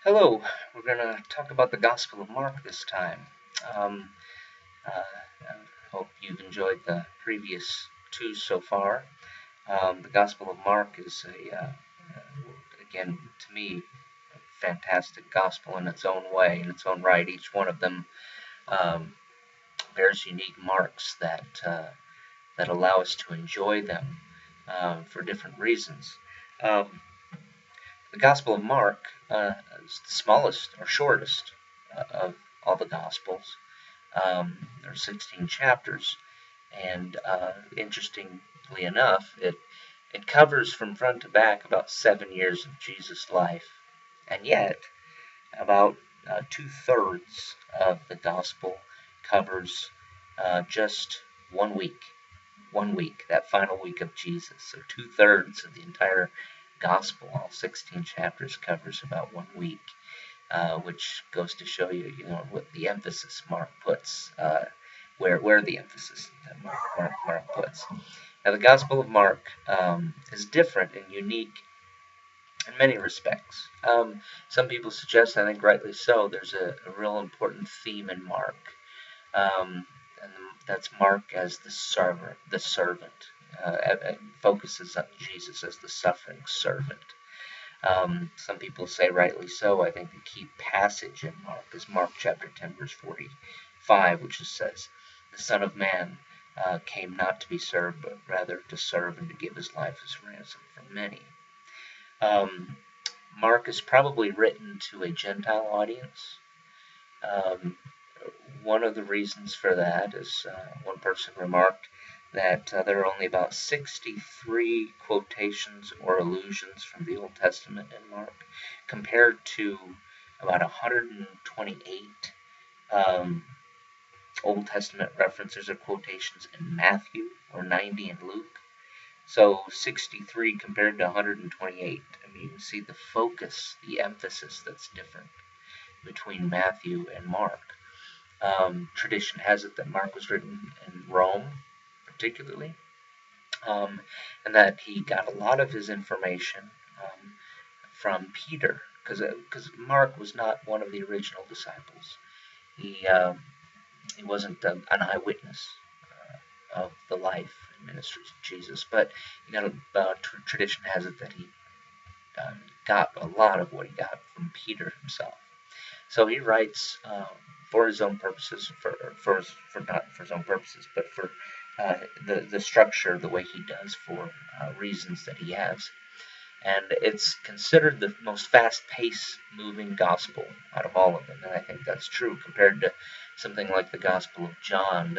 Hello, we're going to talk about the Gospel of Mark this time. Um, I hope you've enjoyed the previous two so far. The Gospel of Mark is again, to me, a fantastic gospel in its own way, in its own right. Each one of them um, bears unique marks that allow us to enjoy them for different reasons. Um, The Gospel of Mark is the smallest or shortest of all the Gospels. There are 16 chapters, and interestingly enough, it covers from front to back about 7 years of Jesus' life, and yet about two-thirds of the Gospel covers just 1 week. 1 week, that final week of Jesus. So two-thirds of the entire gospel, all 16 chapters, covers about 1 week, which goes to show you, what the emphasis Mark puts, where the emphasis that Mark puts. Now, the Gospel of Mark is different and unique in many respects. Some people suggest, I think rightly so, there's a real important theme in Mark, and that's Mark as the servant. It focuses on Jesus as the suffering servant. Some people say rightly so. I think the key passage in Mark is Mark chapter 10, verse 45, which says, "The Son of Man came not to be served, but rather to serve and to give his life as ransom for many." Um, Mark is probably written to a Gentile audience. Um, One of the reasons for that is one person remarked that there are only about 63 quotations or allusions from the Old Testament in Mark, compared to about 128 um, Old Testament references or quotations in Matthew, or 90 in Luke. So 63 compared to 128. I mean, you can see the focus, the emphasis that's different between Matthew and Mark. Tradition has it that Mark was written in Rome, particularly, and that he got a lot of his information from Peter, because Mark was not one of the original disciples. He wasn't an eyewitness of the life and ministries of Jesus, but tradition has it that he got a lot of what he got from Peter himself. So he writes for his own purposes, for not for his own purposes, but for the structure, the way he does, for reasons that he has. And it's considered the most fast-paced moving gospel out of all of them, and I think that's true compared to something like the Gospel of John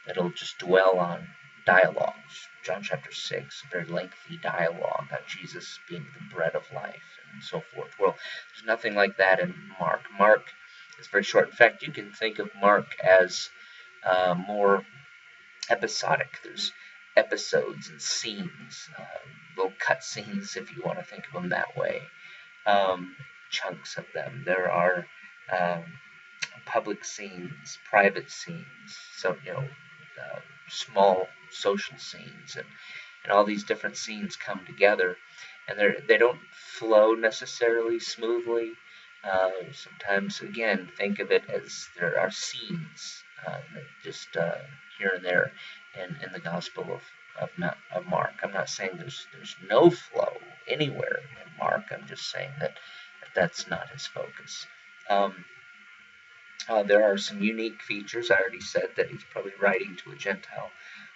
that'll just dwell on dialogues. John chapter 6, a very lengthy dialogue on Jesus being the bread of life and so forth. Well, there's nothing like that in Mark. Mark is very short. In fact, you can think of Mark as more episodic. There's episodes and scenes, little cut scenes, if you want to think of them that way, chunks of them. There are um, public scenes, private scenes, so small social scenes, and all these different scenes come together, and they don't flow necessarily smoothly. Sometimes, again, think of it as there are scenes, just here and there in the Gospel of Mark. I'm not saying there's no flow anywhere in Mark. I'm just saying that's not his focus. There are some unique features. I already said that he's probably writing to a Gentile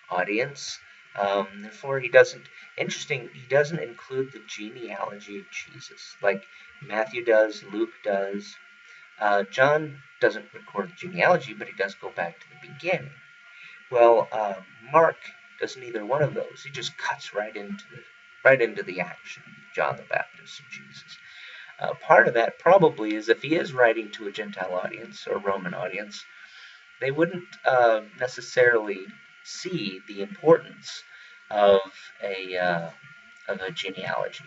audience. Therefore, he doesn't include the genealogy of Jesus like Matthew does, Luke does. John doesn't record the genealogy, but he does go back to the beginning. Well, Mark does neither one of those. He just cuts right into the action of John the Baptist and Jesus. Part of that probably is if he is writing to a Gentile audience or Roman audience, they wouldn't necessarily see the importance of a genealogy.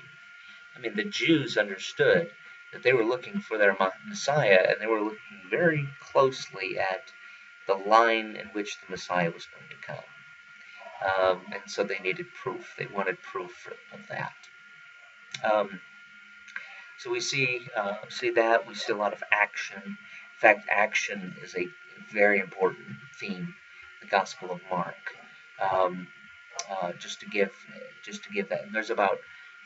I mean, the Jews understood that they were looking for their Messiah, and they were looking very closely at the line in which the Messiah was going to come. And so they needed proof. They wanted proof of that. Um, So we see that. We see a lot of action. In fact, action is a very important theme in the Gospel of Mark. Um, just to give that, and there's about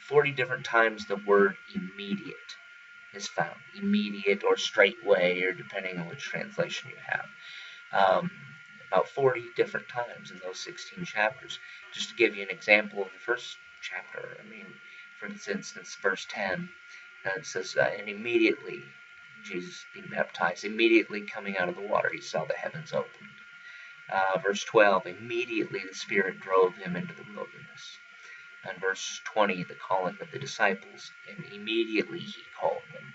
40 different times the word immediate is found. Immediate or straightway, or depending on which translation you have. Um, about 40 different times in those 16 chapters. Just to give you an example of the first chapter, I mean, for instance, verse 10, it says, and immediately, Jesus being baptized, immediately coming out of the water, he saw the heavens opened. Verse 12, immediately the Spirit drove him into the wilderness. And verse 20, the calling of the disciples, and immediately he called them.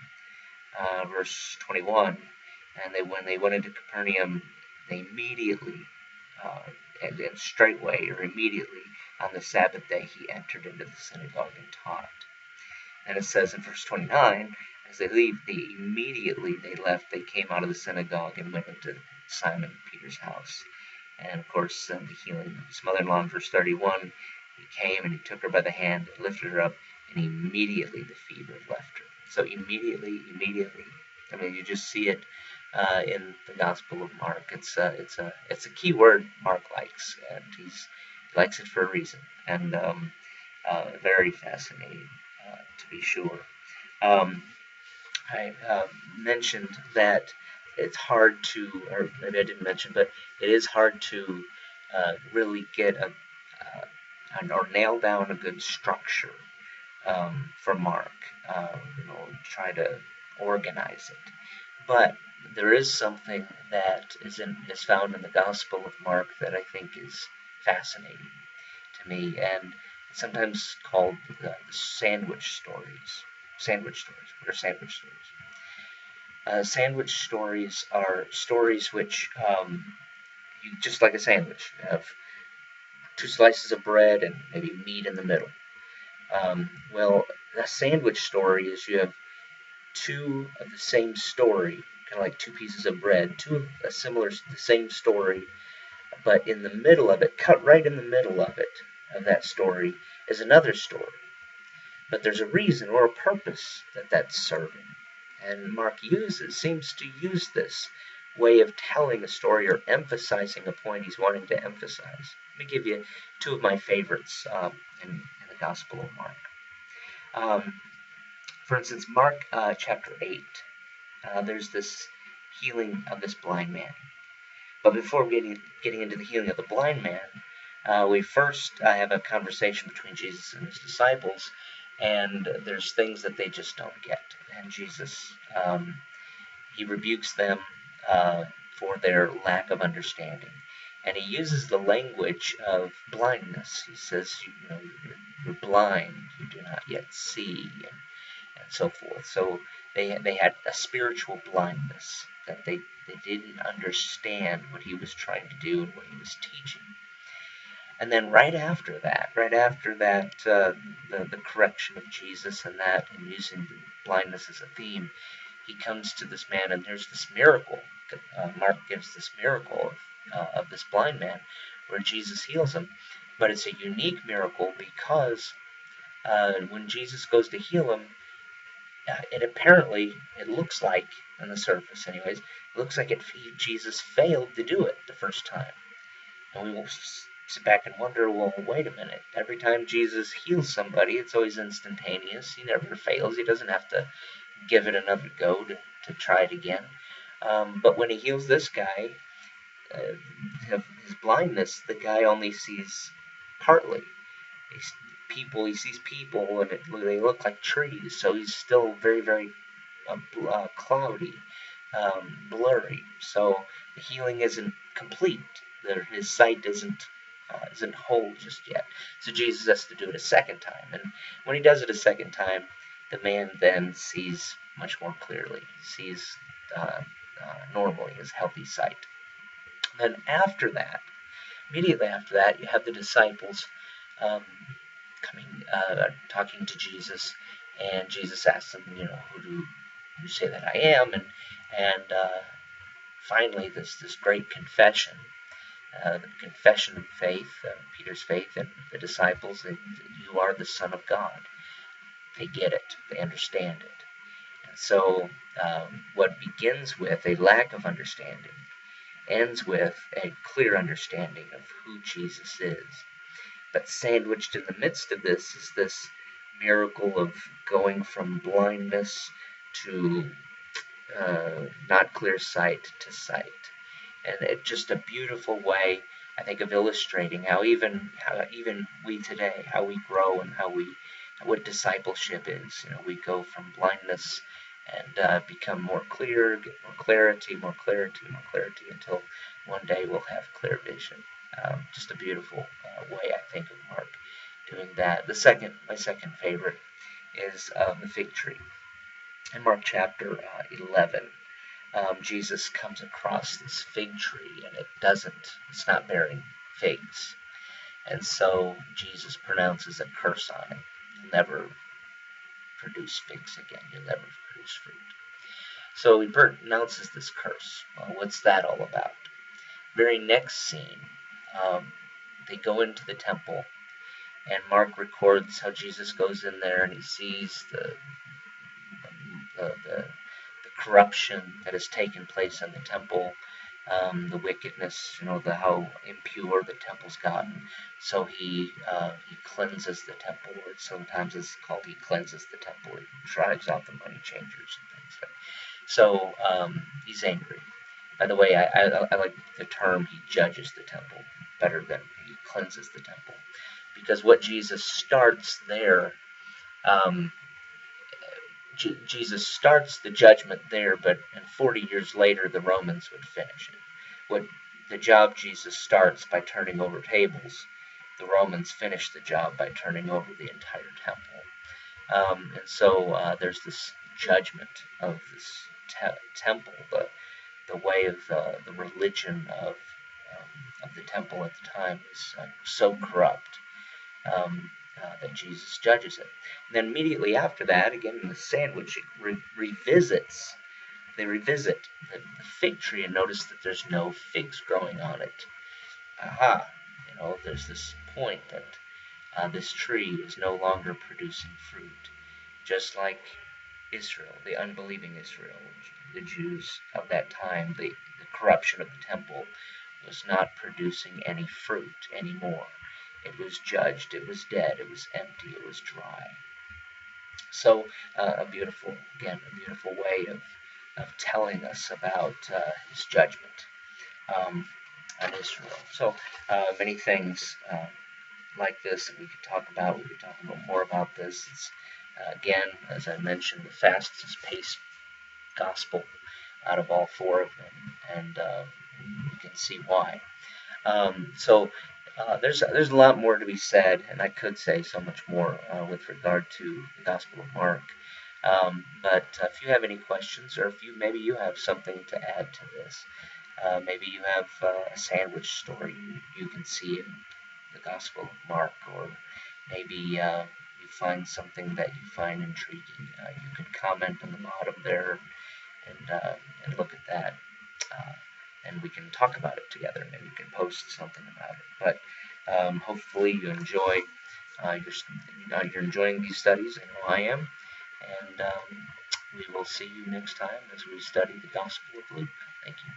Verse 21, and when they went into Capernaum, they immediately, and straightway, or immediately, on the Sabbath day, he entered into the synagogue and taught. And it says in verse 29, as immediately they left, they came out of the synagogue and went into Simon Peter's house. And of course, the healing of his mother-in-law in verse 31, he came and he took her by the hand and lifted her up, and immediately the fever left her. So immediately, I mean, you just see it in the Gospel of Mark. It's a key word Mark likes, and he likes it for a reason, and very fascinating to be sure. I mentioned that it's hard to, or maybe I didn't mention, but it is hard to really get or nail down a good structure for Mark. Try to organize it. But there is something that is found in the Gospel of Mark that I think is fascinating to me, and it's sometimes called the sandwich stories. Sandwich stories. What are sandwich stories? Sandwich stories are stories which, you just like a sandwich, you have two slices of bread and maybe meat in the middle. Well, a sandwich story is you have two of the same story, kind of like two pieces of bread, the same story, but in the middle of it, cut right in the middle of that story, is another story. But there's a reason or a purpose that that's serving. And Mark seems to use this way of telling a story or emphasizing a point he's wanting to emphasize. Let me give you two of my favorites in the Gospel of Mark. For instance, Mark chapter 8, there's this healing of this blind man. But before getting into the healing of the blind man, we first have a conversation between Jesus and his disciples, and there's things that they just don't get. And Jesus, he rebukes them for their lack of understanding. And he uses the language of blindness. He says, you're blind, you do not yet see, and so forth. So they had a spiritual blindness, that they didn't understand what he was trying to do and what he was teaching. And then right after that, the correction of Jesus and using the blindness as a theme, he comes to this man, and there's this miracle. Mark gives this miracle of this blind man, where Jesus heals him. But it's a unique miracle because when Jesus goes to heal him, it looks like, on the surface anyways, it looks like Jesus failed to do it the first time. And we will sit back and wonder, well, wait a minute. Every time Jesus heals somebody, it's always instantaneous. He never fails. He doesn't have to give it another go to try it again. But when he heals this guy, his blindness, the guy only sees partly. He sees people, and they look like trees, so he's still very, very cloudy, blurry. So the healing isn't complete. His sight isn't whole just yet. So Jesus has to do it a second time, and when he does it a second time, the man then sees much more clearly. He sees normally, his healthy sight. Then immediately after that, you have the disciples talking to Jesus, and Jesus asks them, who do you say that I am? And finally, this great confession, the confession of faith, Peter's faith, and the disciples, that you are the Son of God. They get it. They understand it. So what begins with a lack of understanding ends with a clear understanding of who Jesus is. But sandwiched in the midst of this is this miracle of going from blindness to not clear sight to sight. And it's just a beautiful way, I think, of illustrating how even we today, how we grow and what discipleship is. We go from blindness and become more clear, get more clarity, until one day we'll have clear vision. Just a beautiful way, I think, of Mark doing that. My second favorite is the fig tree. In Mark chapter 11, Jesus comes across this fig tree, and it's not bearing figs. And so Jesus pronounces a curse on it. You'll never produce figs again. You'll never produce fruit. So he pronounces this curse. Well, what's that all about? Very next scene, they go into the temple, and Mark records how Jesus goes in there and he sees the corruption that has taken place in the temple, the wickedness, how impure the temple's gotten. So he cleanses the temple. Sometimes it's called he cleanses the temple. He drives out the money changers and things like that. So he's angry. By the way, I like the term he judges the temple better than he cleanses the temple. Because what Jesus starts there, Jesus starts the judgment there, but 40 years later the Romans would finish it. The job Jesus starts by turning over tables, the Romans finish the job by turning over the entire temple. And so there's this judgment of this temple, the way of the religion of the temple at the time is so corrupt that Jesus judges it. And then immediately after that, again in the sandwich, it revisits. They revisit the fig tree and notice that there's no figs growing on it. Aha! There's this point that this tree is no longer producing fruit, just like Israel, the unbelieving Israel, the Jews of that time, the corruption of the temple was not producing any fruit anymore. It was judged, it was dead, it was empty, it was dry. So a beautiful way of telling us about his judgment on Israel. So many things like this that we could talk about. We could talk a little more about this. It's, again, as I mentioned, the fastest paced gospel out of all four of them, and you can see why. So there's a lot more to be said, and I could say so much more with regard to the Gospel of Mark. But if you have any questions, or if maybe you have something to add to this, maybe you have a sandwich story you can see in the Gospel of Mark, or maybe you find something that you find intriguing. You can comment on the bottom there and look at that. And we can talk about it together. Maybe we can post something about it. But hopefully you enjoy. You're enjoying these studies. I know I am. And we will see you next time as we study the Gospel of Luke. Thank you.